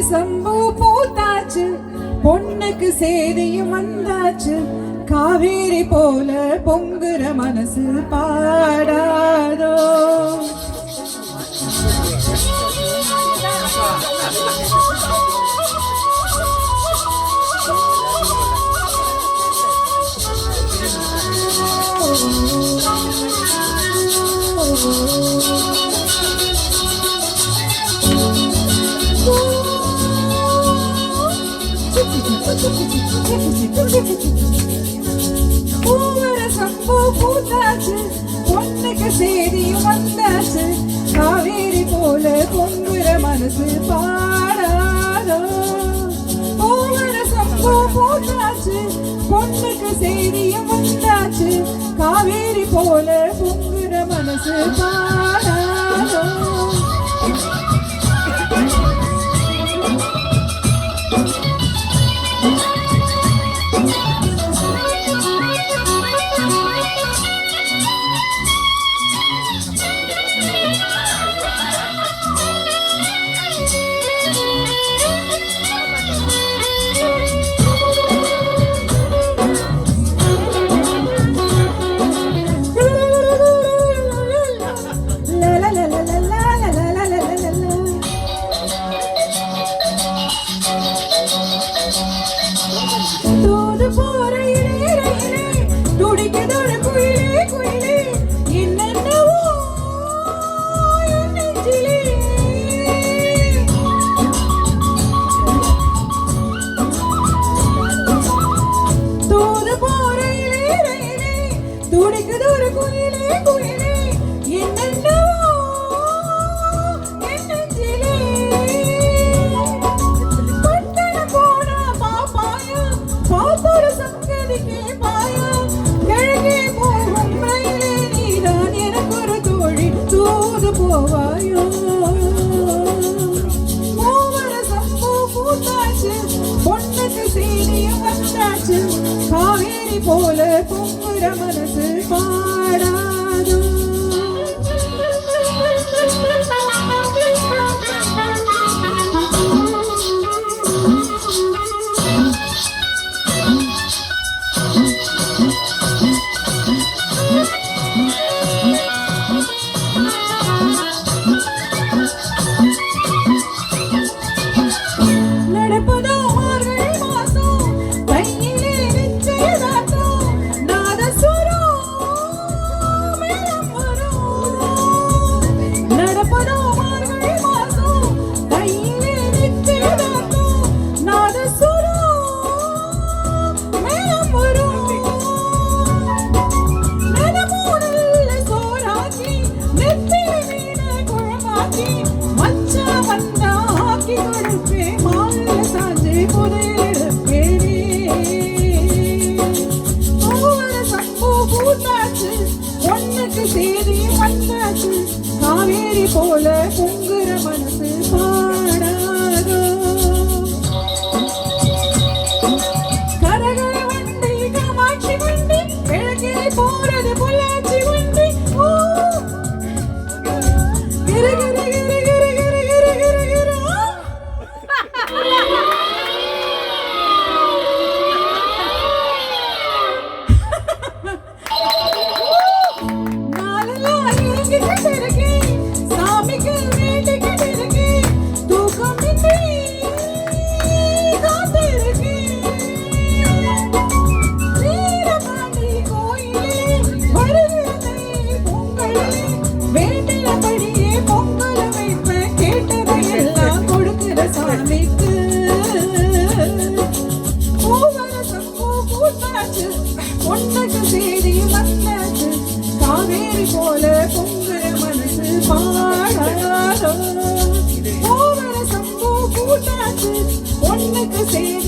சம்பு பூத்தாச்சு, பொண்ணுக்கு சேதியும் வந்தாச்சு. காவேரி போல பொங்குற மனசு பாடாதோ. பூவரசம்பூ பூத்தாச்சு, பொண்ணுக்கு சேதியும் வந்தாச்சு. காவேரி போல பொங்குற மனசு பாடாதோ. பூவரசம்பூ பூத்தாச்சு, பொண்ணுக்கு சேதியும் வந்தாச்சு. காவேரி போல பொங்குற மனசு பாடாதோ. காவேரி போல பொங்குற மனசு பாடாதோ. காவேரி போல பொங்குற மனசு பாடாதோ. கரகர வண்டி காமாட்சி வண்டி, கிழக்கே போறது பொள்ளாச்சி வண்டி. கிரு கிரு கிரு கிரு கிரு கிரு கிரு கிரு. பொண்ணுக்கு சேதியும் வந்தாச்சு, காவேரி போல பொங்குற மனசு பாடாதோ. பூவரசம்பூ பூத்தாச்சு, பொண்ணுக்கு சேதி